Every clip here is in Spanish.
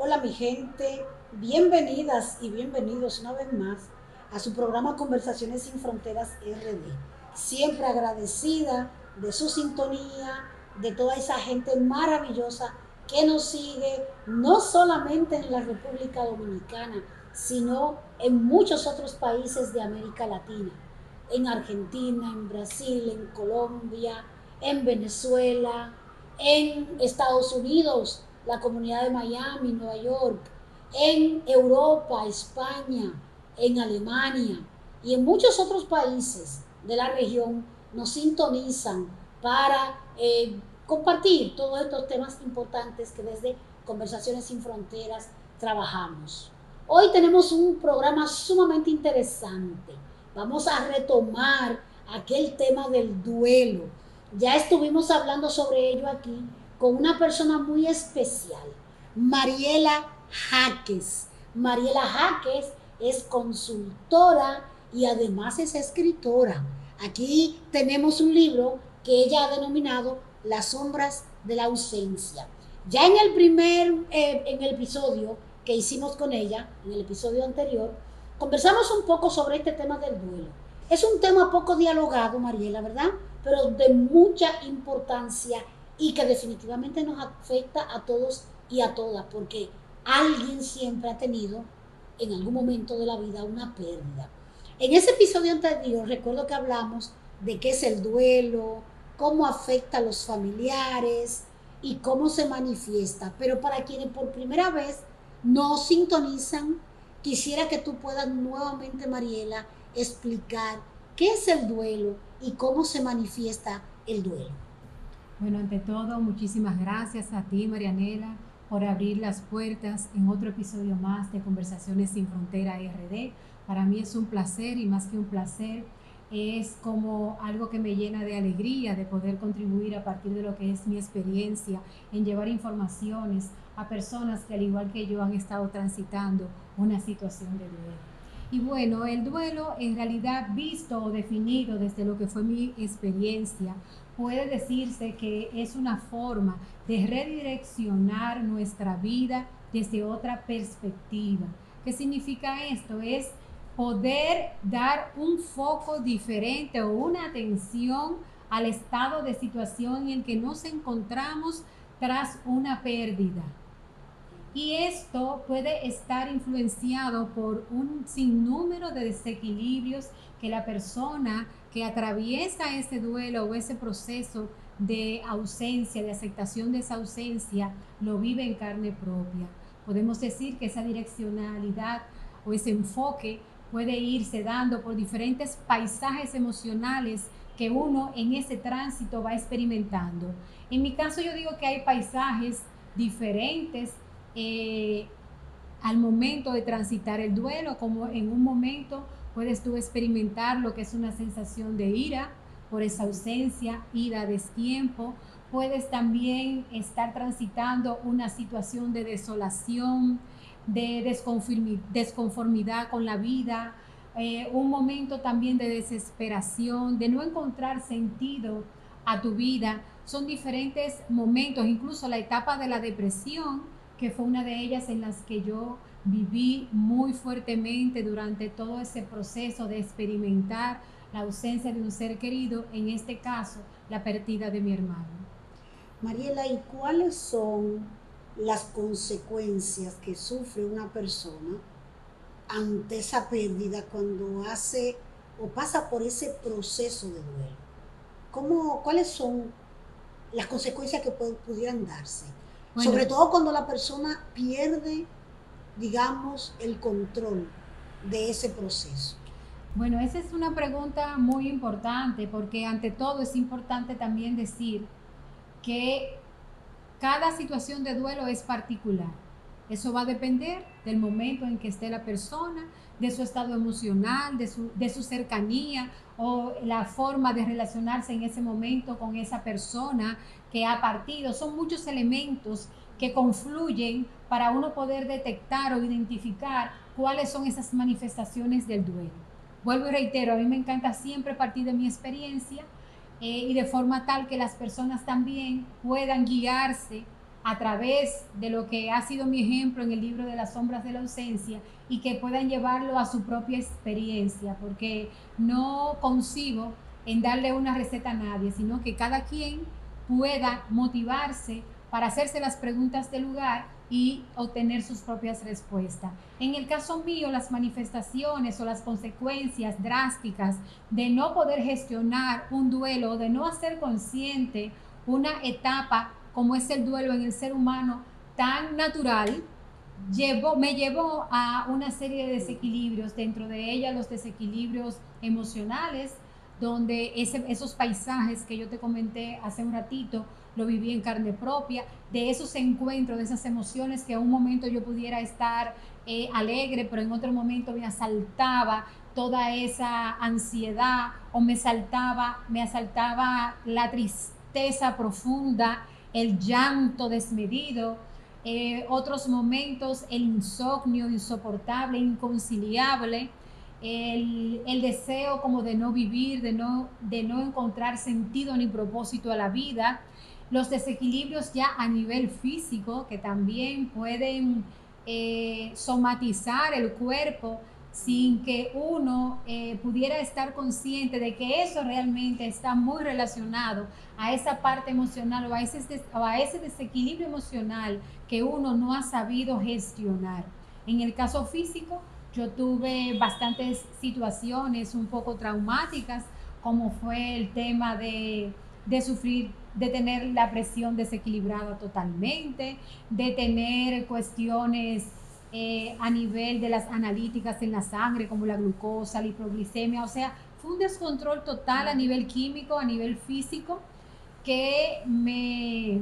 Hola mi gente, bienvenidas y bienvenidos una vez más a su programa Conversaciones sin Fronteras RD. Siempre agradecida de su sintonía, de toda esa gente maravillosa que nos sigue, no solamente en la República Dominicana, sino en muchos otros países de América Latina, en Argentina, en Brasil, en Colombia, en Venezuela, en Estados Unidos, la comunidad de Miami, Nueva York, en Europa, España, en Alemania y en muchos otros países de la región nos sintonizan para compartir todos estos temas importantes que desde Conversaciones sin Fronteras trabajamos. Hoy tenemos un programa sumamente interesante. Vamos a retomar aquel tema del duelo. Ya estuvimos hablando sobre ello aquí con una persona muy especial, Mariela Jaques. Mariela Jaques es consultora y además es escritora. Aquí tenemos un libro que ella ha denominado Las sombras de la ausencia. Ya en el episodio que hicimos con ella, en el episodio anterior, conversamos un poco sobre este tema del duelo. Es un tema poco dialogado, Mariela, ¿verdad? Pero de mucha importancia y que definitivamente nos afecta a todos y a todas, porque alguien siempre ha tenido en algún momento de la vida una pérdida. En ese episodio anterior recuerdo que hablamos de qué es el duelo, cómo afecta a los familiares y cómo se manifiesta. Pero para quienes por primera vez no sintonizan, quisiera que tú puedas nuevamente, Mariela, explicar qué es el duelo y cómo se manifiesta el duelo. Bueno, ante todo, muchísimas gracias a ti, Marianela, por abrir las puertas en otro episodio más de Conversaciones sin Frontera RD. Para mí es un placer y más que un placer, es como algo que me llena de alegría de poder contribuir a partir de lo que es mi experiencia en llevar informaciones a personas que al igual que yo han estado transitando una situación de duelo. Y bueno, el duelo en realidad visto o definido desde lo que fue mi experiencia, puede decirse que es una forma de redireccionar nuestra vida desde otra perspectiva. ¿Qué significa esto? Es poder dar un foco diferente o una atención al estado de situación en el que nos encontramos tras una pérdida. Y esto puede estar influenciado por un sinnúmero de desequilibrios que la persona que atraviesa ese duelo o ese proceso de ausencia, de aceptación de esa ausencia, lo vive en carne propia. Podemos decir que esa direccionalidad o ese enfoque puede irse dando por diferentes paisajes emocionales que uno en ese tránsito va experimentando. En mi caso yo digo que hay paisajes diferentes eh, al momento de transitar el duelo, como en un momento puedes tú experimentar lo que es una sensación de ira por esa ausencia, ira, destiempo. Puedes también estar transitando una situación de desolación, de desconformidad con la vida, un momento también de desesperación, de no encontrar sentido a tu vida. Son diferentes momentos, incluso la etapa de la depresión, que fue una de ellas en las que yo viví muy fuertemente durante todo ese proceso de experimentar la ausencia de un ser querido, en este caso la pérdida de mi hermano. Mariela, ¿y cuáles son las consecuencias que sufre una persona ante esa pérdida cuando hace o pasa por ese proceso de duelo? ¿Cuáles son las consecuencias que pudieran darse? Bueno, Sobre todo cuando la persona pierde, digamos, el control de ese proceso. bueno, esa es una pregunta muy importante porque ante todo es importante también decir que cada situación de duelo es particular. Eso va a depender del momento en que esté la persona, de su estado emocional, de su cercanía o la forma de relacionarse en ese momento con esa persona que ha partido. Son muchos elementos que confluyen para uno poder detectar o identificar cuáles son esas manifestaciones del duelo. Vuelvo y reitero, a mí me encanta siempre partir de mi experiencia y de forma tal que las personas también puedan guiarse a través de lo que ha sido mi ejemplo en el libro de las sombras de la ausencia y que puedan llevarlo a su propia experiencia, porque no concibo en darle una receta a nadie, sino que cada quien pueda motivarse para hacerse las preguntas del lugar y obtener sus propias respuestas. En el caso mío, las manifestaciones o las consecuencias drásticas de no poder gestionar un duelo, de no hacer consciente una etapa como es el duelo en el ser humano tan natural, me llevó a una serie de desequilibrios, dentro de ella los desequilibrios emocionales, donde esos paisajes que yo te comenté hace un ratito, lo viví en carne propia, de esos encuentros, de esas emociones que a un momento yo pudiera estar alegre, pero en otro momento me asaltaba toda esa ansiedad o me asaltaba la tristeza profunda, el llanto desmedido, otros momentos el insomnio insoportable, inconciliable, el deseo como de no vivir, de no encontrar sentido ni propósito a la vida, los desequilibrios ya a nivel físico que también pueden somatizar el cuerpo sin que uno pudiera estar consciente de que eso realmente está muy relacionado a esa parte emocional o a ese desequilibrio emocional que uno no ha sabido gestionar. En el caso físico, yo tuve bastantes situaciones un poco traumáticas, como fue el tema de sufrir, de tener la presión desequilibrada totalmente, de tener cuestiones a nivel de las analíticas en la sangre, como la glucosa, la hipoglicemia, o sea, fue un descontrol total a nivel químico, a nivel físico, que me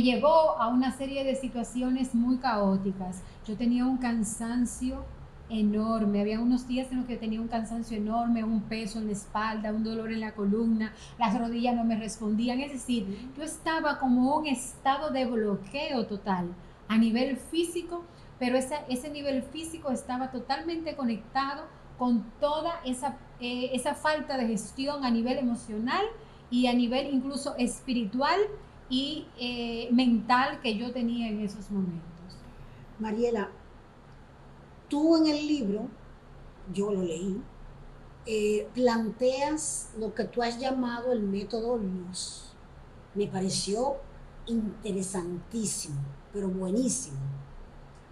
llevó a una serie de situaciones muy caóticas. Yo tenía un cansancio enorme, había unos días en los que tenía un cansancio enorme, un peso en la espalda, un dolor en la columna, las rodillas no me respondían, es decir, yo estaba como un estado de bloqueo total a nivel físico, pero ese nivel físico estaba totalmente conectado con toda esa falta de gestión a nivel emocional y a nivel incluso espiritual y mental que yo tenía en esos momentos. Mariela, tú en el libro, yo lo leí, planteas lo que tú has llamado el método Luz. Me pareció interesantísimo, pero buenísimo.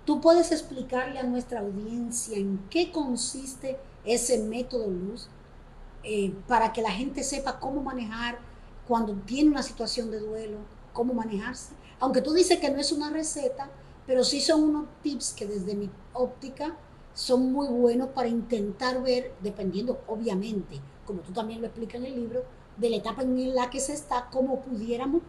¿Tú puedes explicarle a nuestra audiencia en qué consiste ese método Luz para que la gente sepa cómo manejar cuando tiene una situación de duelo, cómo manejarse? Aunque tú dices que no es una receta, pero sí son unos tips que desde mi óptica son muy buenos para intentar ver, dependiendo obviamente, como tú también lo explicas en el libro, de la etapa en la que se está, cómo pudiéramos,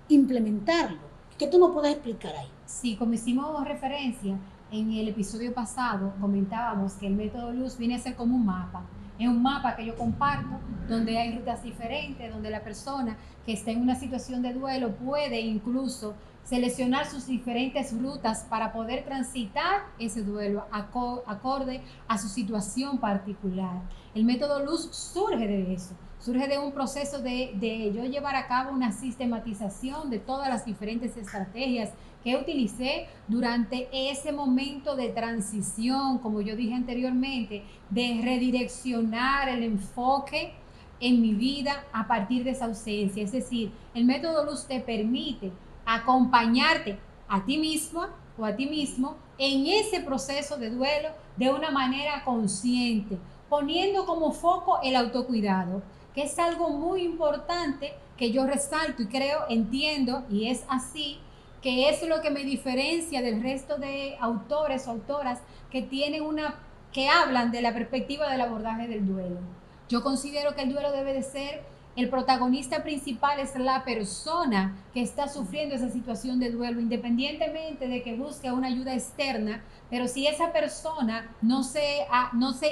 implementarlo. ¿Qué tú nos puedes explicar ahí? Sí, como hicimos referencia en el episodio pasado, comentábamos que el método Luz viene a ser como un mapa. Es un mapa que yo comparto, donde hay rutas diferentes, donde la persona que está en una situación de duelo puede incluso seleccionar sus diferentes rutas para poder transitar ese duelo acorde a su situación particular. El método Luz surge de eso, surge de un proceso de yo llevar a cabo una sistematización de todas las diferentes estrategias que utilicé durante ese momento de transición, como yo dije anteriormente, de redireccionar el enfoque en mi vida a partir de esa ausencia. Es decir, el método Luz te permite acompañarte a ti misma o a ti mismo en ese proceso de duelo de una manera consciente, poniendo como foco el autocuidado, que es algo muy importante que yo resalto y creo, entiendo, y es así, que es lo que me diferencia del resto de autores o autoras que hablan de la perspectiva del abordaje del duelo. Yo considero que el duelo debe de ser, el protagonista principal es la persona que está sufriendo esa situación de duelo, independientemente de que busque una ayuda externa, pero si esa persona no se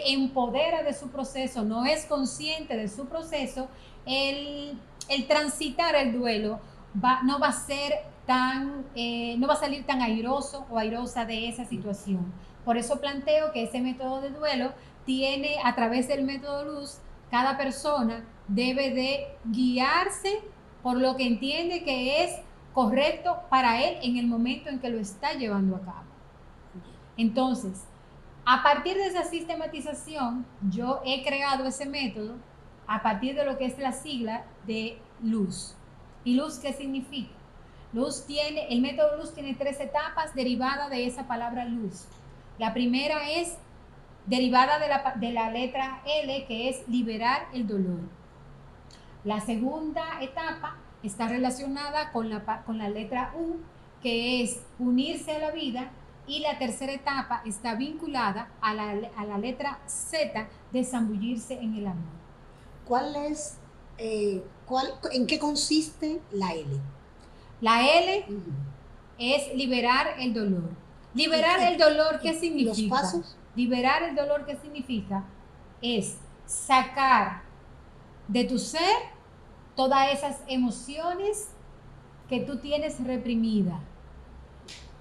empodera de su proceso, no es consciente de su proceso, el transitar el duelo no va a ser no va a salir tan airoso o airosa de esa situación. Por eso planteo que ese método de duelo tiene, a través del método Luz, cada persona debe de guiarse por lo que entiende que es correcto para él en el momento en que lo está llevando a cabo. Entonces, a partir de esa sistematización, yo he creado ese método a partir de lo que es la sigla de luz. ¿Y luz qué significa? El método luz tiene 3 etapas derivadas de esa palabra luz. La primera es derivada de la letra L, que es liberar el dolor. La segunda etapa está relacionada con la letra U, que es unirse a la vida. Y la tercera etapa está vinculada a la letra Z de zambullirse en el amor. ¿En qué consiste la L? La L es liberar el dolor. Liberar el dolor, ¿qué significa? ¿Los pasos? Liberar el dolor, ¿qué significa? Es sacar de tu ser todas esas emociones que tú tienes reprimidas.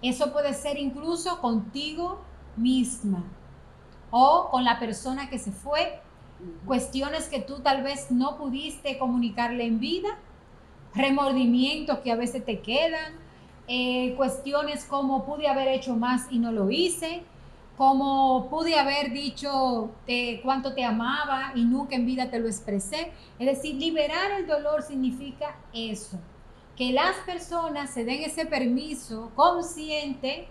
Eso puede ser incluso contigo misma o con la persona que se fue, cuestiones que tú tal vez no pudiste comunicarle en vida, remordimientos que a veces te quedan, cuestiones como pude haber hecho más y no lo hice, como pude haber dicho cuánto te amaba y nunca en vida te lo expresé. Es decir, liberar el dolor significa eso, que las personas se den ese permiso consciente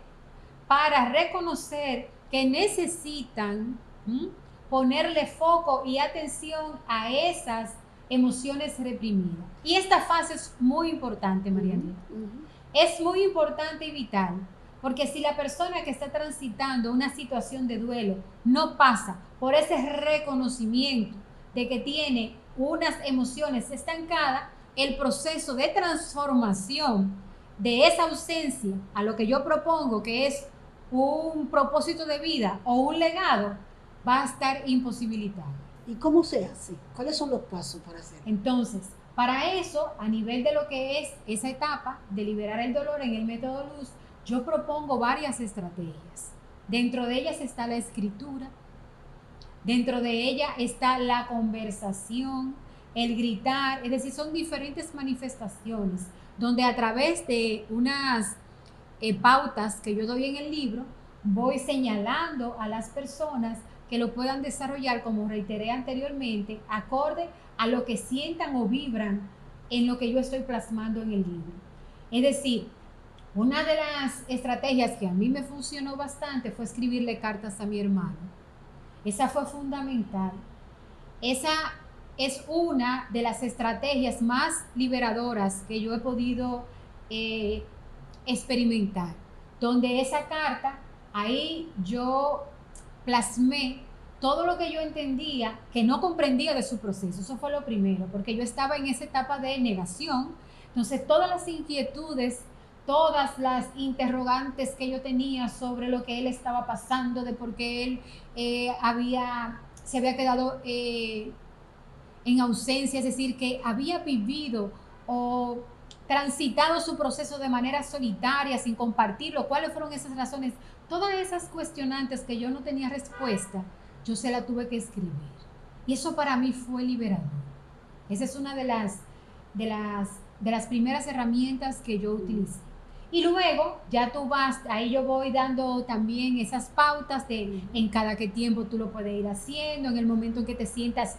para reconocer que necesitan ponerle foco y atención a esas emociones reprimidas. Y esta fase es muy importante, Marianela. Es muy importante y vital, porque si la persona que está transitando una situación de duelo no pasa por ese reconocimiento de que tiene unas emociones estancadas, el proceso de transformación de esa ausencia a lo que yo propongo, que es un propósito de vida o un legado, va a estar imposibilitado. ¿Y cómo se hace? ¿Cuáles son los pasos para hacerlo? Entonces, para eso, a nivel de lo que es esa etapa de liberar el dolor en el método luz, yo propongo varias estrategias. Dentro de ellas está la escritura, dentro de ella está la conversación, el gritar, es decir, son diferentes manifestaciones donde a través de unas pautas que yo doy en el libro, voy señalando a las personas que lo puedan desarrollar, como reiteré anteriormente, acorde a lo que sientan o vibran en lo que yo estoy plasmando en el libro. Es decir, una de las estrategias que a mí me funcionó bastante fue escribirle cartas a mi hermano. Esa fue fundamental. Esa es una de las estrategias más liberadoras que yo he podido experimentar, donde esa carta, ahí yo plasmé todo lo que yo entendía, que no comprendía de su proceso. Eso fue lo primero, porque yo estaba en esa etapa de negación. Entonces todas las inquietudes, todas las interrogantes que yo tenía sobre lo que él estaba pasando, de por qué él se había quedado en ausencia, es decir, que había vivido o transitado su proceso de manera solitaria, sin compartirlo, cuáles fueron esas razones, todas esas cuestionantes que yo no tenía respuesta, yo se la tuve que escribir. Y eso para mí fue liberador. Esa es una de las primeras herramientas que yo utilicé. Y luego ya tú vas, ahí yo voy dando también esas pautas de en cada qué tiempo tú lo puedes ir haciendo, en el momento en que te sientas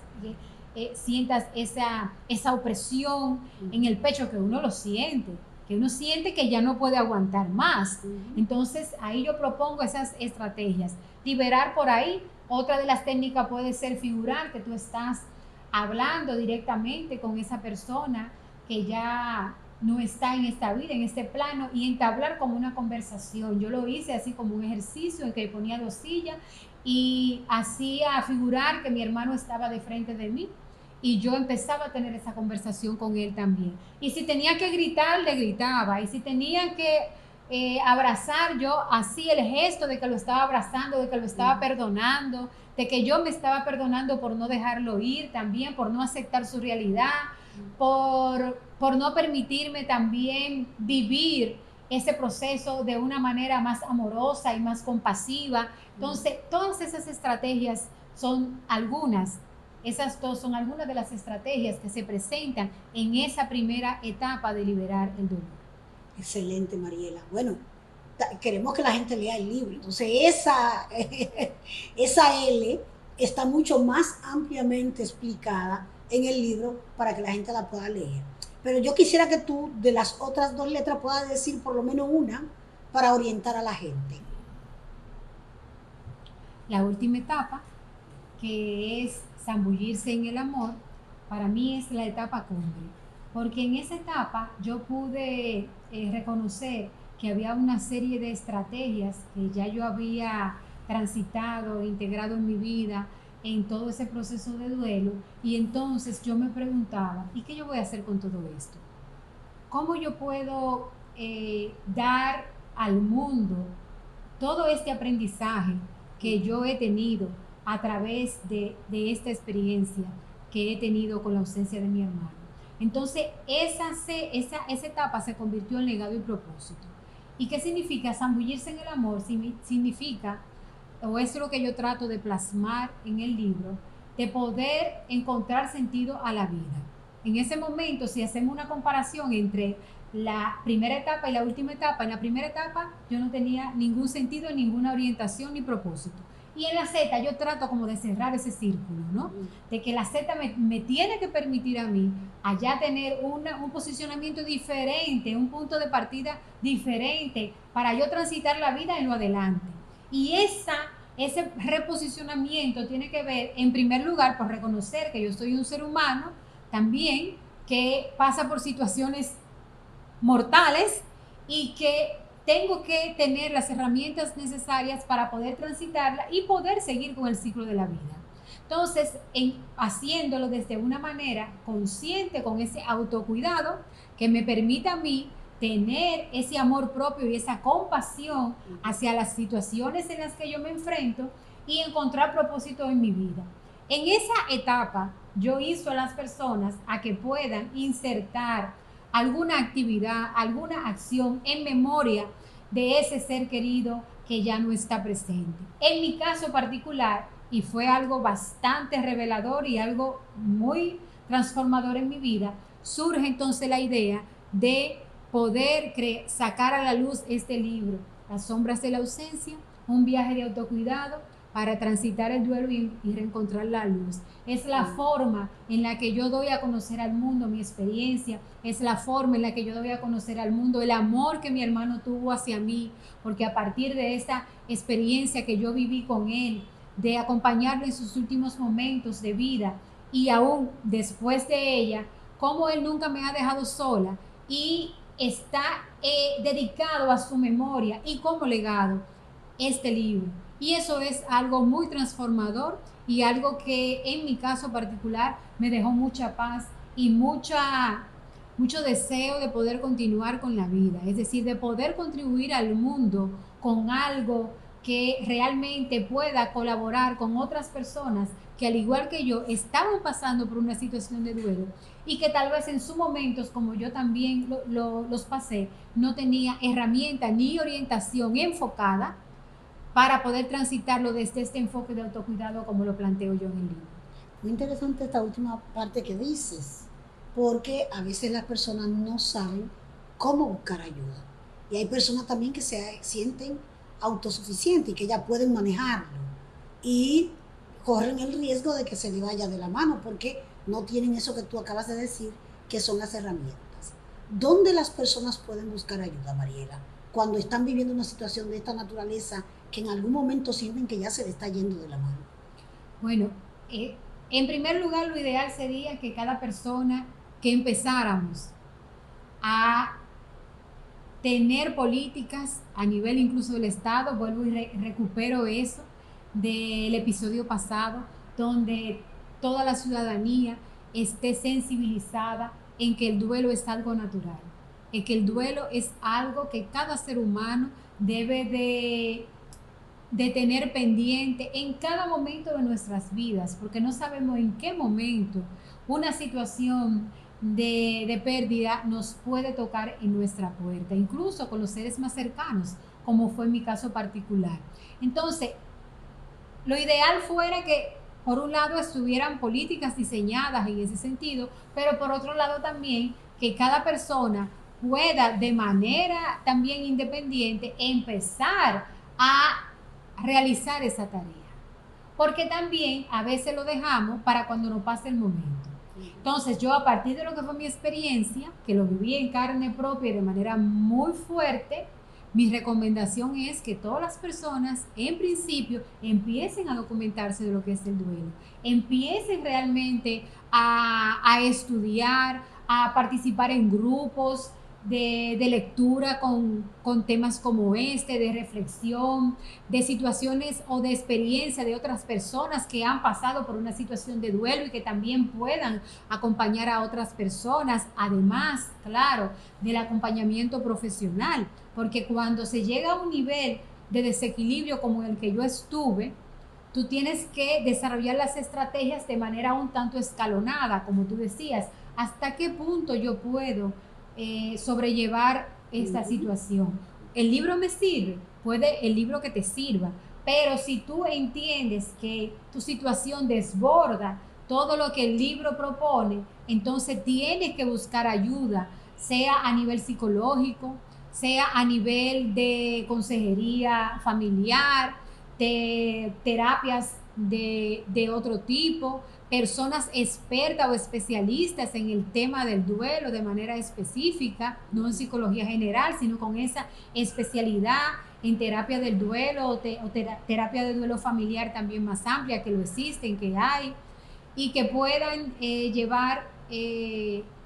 esa opresión en el pecho, que uno lo siente, que uno siente que ya no puede aguantar más. Entonces ahí yo propongo esas estrategias. Liberar por ahí. Otra de las técnicas puede ser figurar, que tú estás hablando directamente con esa persona que ya no está en esta vida, en este plano, y entablar como una conversación. Yo lo hice así como un ejercicio en que ponía 2 sillas y hacía figurar que mi hermano estaba de frente de mí y yo empezaba a tener esa conversación con él también. Y si tenía que gritar, le gritaba, y si tenía que abrazar, yo hacía el gesto de que lo estaba abrazando, de que lo estaba perdonando, de que yo me estaba perdonando por no dejarlo ir también, por no aceptar su realidad, por no permitirme también vivir ese proceso de una manera más amorosa y más compasiva. Entonces, todas esas estrategias son algunas, esas dos son algunas de las estrategias que se presentan en esa primera etapa de liberar el dolor. Excelente, Mariela. Bueno, queremos que la gente lea el libro. Entonces, esa L está mucho más ampliamente explicada en el libro para que la gente la pueda leer. Pero yo quisiera que tú, de las otras dos letras, puedas decir por lo menos una para orientar a la gente. La última etapa, que es zambullirse en el amor, para mí es la etapa cumbre, porque en esa etapa yo pude reconocer que había una serie de estrategias que ya yo había transitado, integrado en mi vida, en todo ese proceso de duelo, y entonces yo me preguntaba, ¿y qué yo voy a hacer con todo esto? ¿Cómo yo puedo dar al mundo todo este aprendizaje que yo he tenido a través de esta experiencia que he tenido con la ausencia de mi hermano? Entonces, esa etapa se convirtió en legado y propósito. ¿Y qué significa zambullirse en el amor? Significa, o es lo que yo trato de plasmar en el libro, de poder encontrar sentido a la vida. En ese momento, si hacemos una comparación entre la primera etapa y la última etapa, en la primera etapa yo no tenía ningún sentido, ninguna orientación ni propósito. Y en la Z yo trato como de cerrar ese círculo, ¿no? De que la Z me tiene que permitir a mí allá tener un posicionamiento diferente, un punto de partida diferente para yo transitar la vida en lo adelante. Y ese reposicionamiento tiene que ver, en primer lugar, por reconocer que yo soy un ser humano también que pasa por situaciones mortales y que tengo que tener las herramientas necesarias para poder transitarla y poder seguir con el ciclo de la vida. Entonces, haciéndolo desde una manera consciente, con ese autocuidado que me permita a mí tener ese amor propio y esa compasión hacia las situaciones en las que yo me enfrento y encontrar propósito en mi vida. En esa etapa, yo insto a las personas a que puedan insertar alguna actividad, alguna acción en memoria de ese ser querido que ya no está presente. En mi caso particular, y fue algo bastante revelador y algo muy transformador en mi vida, surge entonces la idea de poder sacar a la luz este libro, Las sombras de la ausencia, un viaje de autocuidado para transitar el duelo y reencontrar la luz. Es la forma en la que yo doy a conocer al mundo mi experiencia, es la forma en la que yo doy a conocer al mundo el amor que mi hermano tuvo hacia mí, porque a partir de esta experiencia que yo viví con él, de acompañarlo en sus últimos momentos de vida y aún después de ella, cómo él nunca me ha dejado sola y está dedicado a su memoria y como legado este libro. Y eso es algo muy transformador y algo que en mi caso particular me dejó mucha paz y mucho deseo de poder continuar con la vida, es decir, de poder contribuir al mundo con algo que realmente pueda colaborar con otras personas que al igual que yo estaban pasando por una situación de duelo y que tal vez en sus momentos, como yo también los pasé, no tenía herramienta ni orientación enfocada para poder transitarlo desde este enfoque de autocuidado como lo planteo yo en el libro. Muy interesante esta última parte que dices, porque a veces las personas no saben cómo buscar ayuda. Y hay personas también que se sienten autosuficientes y que ya pueden manejarlo. Y corren el riesgo de que se le vaya de la mano porque no tienen eso que tú acabas de decir, que son las herramientas. ¿Dónde las personas pueden buscar ayuda, Mariela, cuando están viviendo una situación de esta naturaleza que en algún momento sienten que ya se le está yendo de la mano? Bueno, en primer lugar, lo ideal sería que cada persona que empezáramos a tener políticas a nivel incluso del Estado, vuelvo y recupero eso del episodio pasado, donde toda la ciudadanía esté sensibilizada en que el duelo es algo natural, en que el duelo es algo que cada ser humano debe de tener pendiente en cada momento de nuestras vidas, porque no sabemos en qué momento una situación de pérdida nos puede tocar en nuestra puerta, incluso con los seres más cercanos, como fue en mi caso particular. Entonces, lo ideal fuera que por un lado estuvieran políticas diseñadas en ese sentido, pero por otro lado también que cada persona pueda de manera también independiente empezar a realizar esa tarea. Porque también a veces lo dejamos para cuando nos pase el momento. Entonces yo, a partir de lo que fue mi experiencia, que lo viví en carne propia y de manera muy fuerte, mi recomendación es que todas las personas, en principio, empiecen a documentarse de lo que es el duelo, empiecen realmente a estudiar, a participar en grupos de lectura con temas como este, de reflexión, de situaciones o de experiencia de otras personas que han pasado por una situación de duelo y que también puedan acompañar a otras personas, además, claro, del acompañamiento profesional, porque cuando se llega a un nivel de desequilibrio como el que yo estuve, tú tienes que desarrollar las estrategias de manera un tanto escalonada, como tú decías, hasta qué punto yo puedo sobrellevar esta situación. El libro me sirve, puede el libro que te sirva, pero si tú entiendes que tu situación desborda todo lo que el libro propone, entonces tienes que buscar ayuda, sea a nivel psicológico, sea a nivel de consejería familiar, de terapias de otro tipo, personas expertas o especialistas en el tema del duelo de manera específica, no en psicología general, sino con esa especialidad en terapia del duelo o terapia de duelo familiar también más amplia, que lo existen, que hay, y que puedan llevar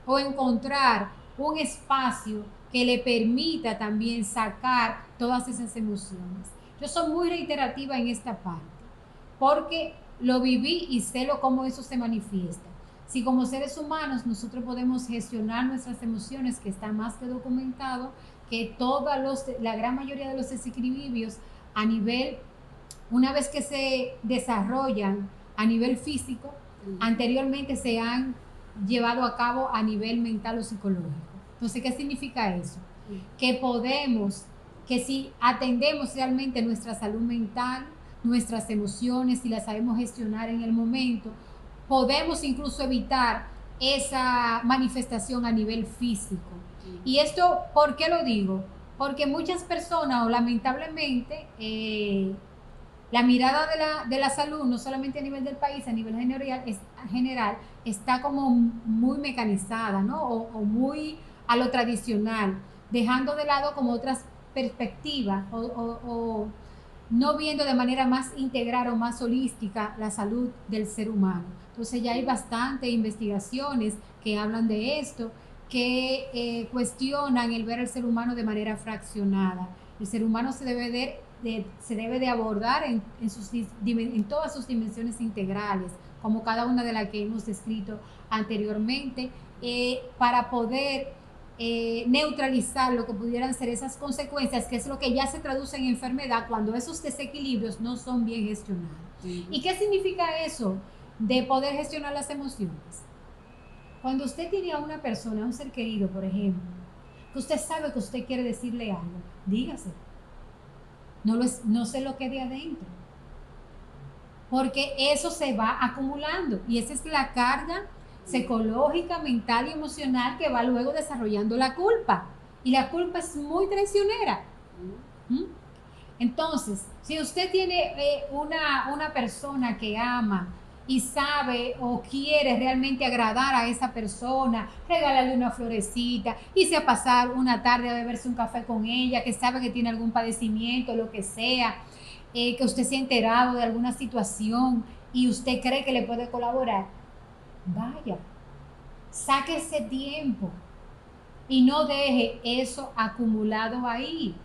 o encontrar un espacio que le permita también sacar todas esas emociones. Yo soy muy reiterativa en esta parte, porque lo viví y sé cómo eso se manifiesta. Si como seres humanos nosotros podemos gestionar nuestras emociones, que está más que documentado, que la gran mayoría de los desequilibrios a nivel, una vez que se desarrollan a nivel físico, anteriormente se han llevado a cabo a nivel mental o psicológico. Entonces, ¿qué significa eso? Que si atendemos realmente nuestra salud mental, nuestras emociones y las sabemos gestionar en el momento, podemos incluso evitar esa manifestación a nivel físico. Y esto, ¿por qué lo digo? Porque muchas personas, o lamentablemente, la mirada de la salud, no solamente a nivel del país, a nivel general está como muy mecanizada, ¿no? O muy a lo tradicional, dejando de lado como otras perspectivas o no viendo de manera más integral o más holística la salud del ser humano. Entonces ya hay bastantes investigaciones que hablan de esto, que cuestionan el ver al ser humano de manera fraccionada. El ser humano se debe de abordar en todas sus dimensiones integrales, como cada una de las que hemos descrito anteriormente, para poder neutralizar lo que pudieran ser esas consecuencias, que es lo que ya se traduce en enfermedad cuando esos desequilibrios no son bien gestionados. ¿Y qué significa eso de poder gestionar las emociones? Cuando usted tiene a una persona, a un ser querido, por ejemplo, que usted sabe que usted quiere decirle algo, dígase. No se lo quede adentro, porque eso se va acumulando y esa es la carga psicológica, mental y emocional que va luego desarrollando la culpa, y la culpa es muy traicionera. Entonces, si usted tiene una persona que ama y sabe o quiere realmente agradar a esa persona, regalarle una florecita, irse a pasar una tarde a beberse un café con ella, que sabe que tiene algún padecimiento, lo que sea, que usted se ha enterado de alguna situación y usted cree que le puede colaborar, vaya, saque ese tiempo y no deje eso acumulado ahí.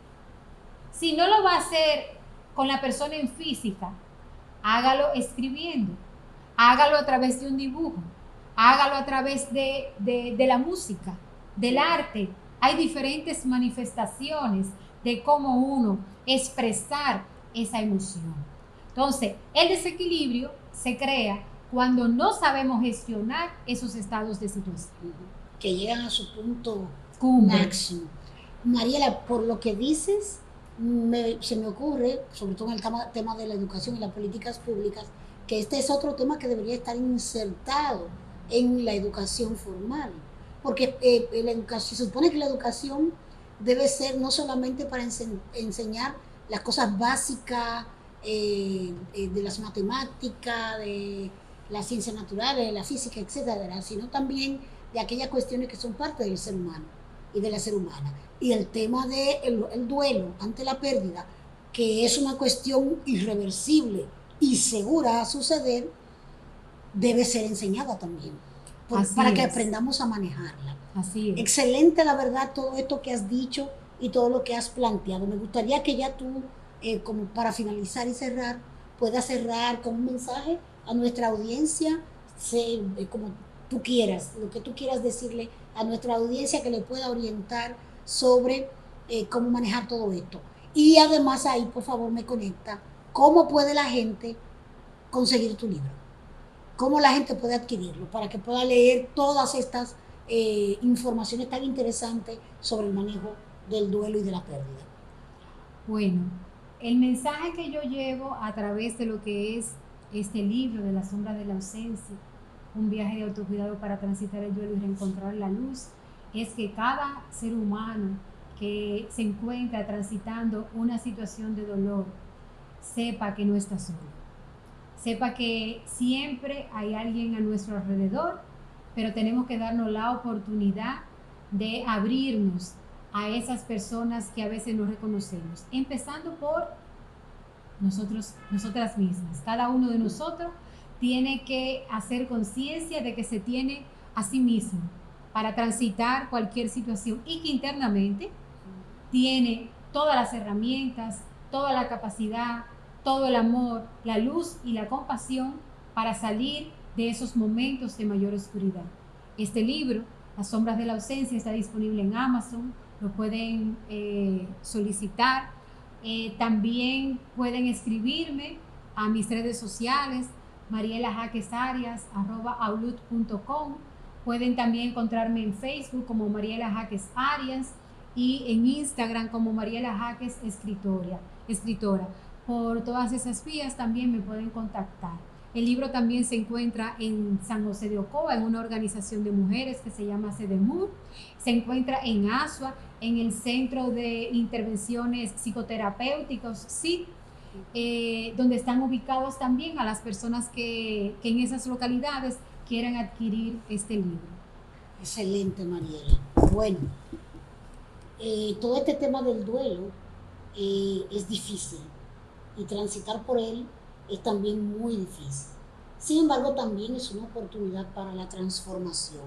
Si no lo va a hacer con la persona en física, hágalo escribiendo, hágalo a través de un dibujo, hágalo a través de la música, del arte. Hay diferentes manifestaciones de cómo uno expresar esa emoción. Entonces, el desequilibrio se crea cuando no sabemos gestionar esos estados de situación. Que llegan a su punto máximo. Mariela, por lo que dices, se me ocurre, sobre todo en el tema de la educación y las políticas públicas, que este es otro tema que debería estar insertado en la educación formal. porque se supone que la educación debe ser no solamente para enseñar las cosas básicas de las matemáticas, de las ciencias naturales, de la física, etcétera, sino también de aquellas cuestiones que son parte del ser humano y de la ser humana. Y el tema del duelo ante la pérdida, que es una cuestión irreversible y segura a suceder, debe ser enseñada también, para que aprendamos a manejarla. Así es. Excelente, la verdad, todo esto que has dicho y todo lo que has planteado. Me gustaría que ya tú, como para finalizar y cerrar, puedas cerrar con un mensaje a nuestra audiencia, como tú quieras, lo que tú quieras decirle a nuestra audiencia que le pueda orientar sobre cómo manejar todo esto. Y además ahí, por favor, me conecta, ¿cómo puede la gente conseguir tu libro? ¿Cómo la gente puede adquirirlo para que pueda leer todas estas informaciones tan interesantes sobre el manejo del duelo y de la pérdida? Bueno, el mensaje que yo llevo a través de lo que es este libro de Las sombras de la ausencia, un viaje de autocuidado para transitar el duelo y reencontrar la luz, es que cada ser humano que se encuentra transitando una situación de dolor sepa que no está solo. Sepa que siempre hay alguien a nuestro alrededor, pero tenemos que darnos la oportunidad de abrirnos a esas personas que a veces no reconocemos, empezando por nosotras mismas. Cada uno de nosotros tiene que hacer conciencia de que se tiene a sí mismo para transitar cualquier situación y que internamente tiene todas las herramientas, toda la capacidad, todo el amor, la luz y la compasión para salir de esos momentos de mayor oscuridad. Este libro, Las sombras de la ausencia, está disponible en Amazon, lo pueden solicitar. También pueden escribirme a mis redes sociales, marielajaquesarias@outlook.com. Pueden también encontrarme en Facebook como Mariela Jaques Arias y en Instagram como Mariela Jaques escritora. Por todas esas vías también me pueden contactar. El libro también se encuentra en San José de Ocoa, en una organización de mujeres que se llama CEDEMUR. Se encuentra en Asua, en el Centro de Intervenciones Psicoterapéuticos, SIT, donde están ubicados también a las personas que en esas localidades quieran adquirir este libro. Excelente, Mariela. Bueno, todo este tema del duelo es difícil y transitar por él es también muy difícil. Sin embargo, también es una oportunidad para la transformación,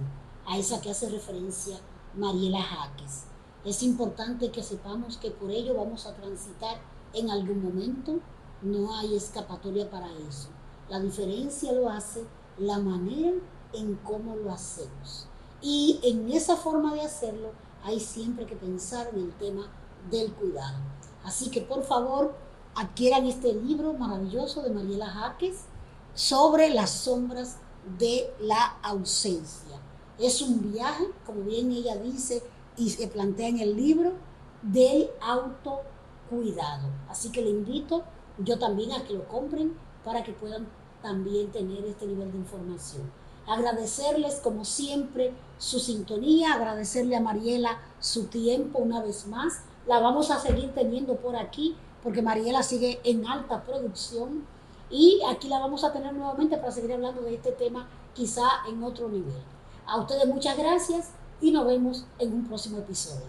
a esa que hace referencia Mariela Jaques. Es importante que sepamos que por ello vamos a transitar en algún momento, no hay escapatoria para eso. La diferencia lo hace la manera en cómo lo hacemos. Y en esa forma de hacerlo hay siempre que pensar en el tema del cuidado. Así que por favor, adquieran este libro maravilloso de Mariela Jaques sobre las sombras de la ausencia. Es un viaje, como bien ella dice y se plantea en el libro, del autocuidado. Así que le invito yo también a que lo compren para que puedan también tener este nivel de información. Agradecerles como siempre su sintonía, agradecerle a Mariela su tiempo una vez más. La vamos a seguir teniendo por aquí porque Mariela sigue en alta producción y aquí la vamos a tener nuevamente para seguir hablando de este tema quizá en otro nivel. A ustedes muchas gracias y nos vemos en un próximo episodio.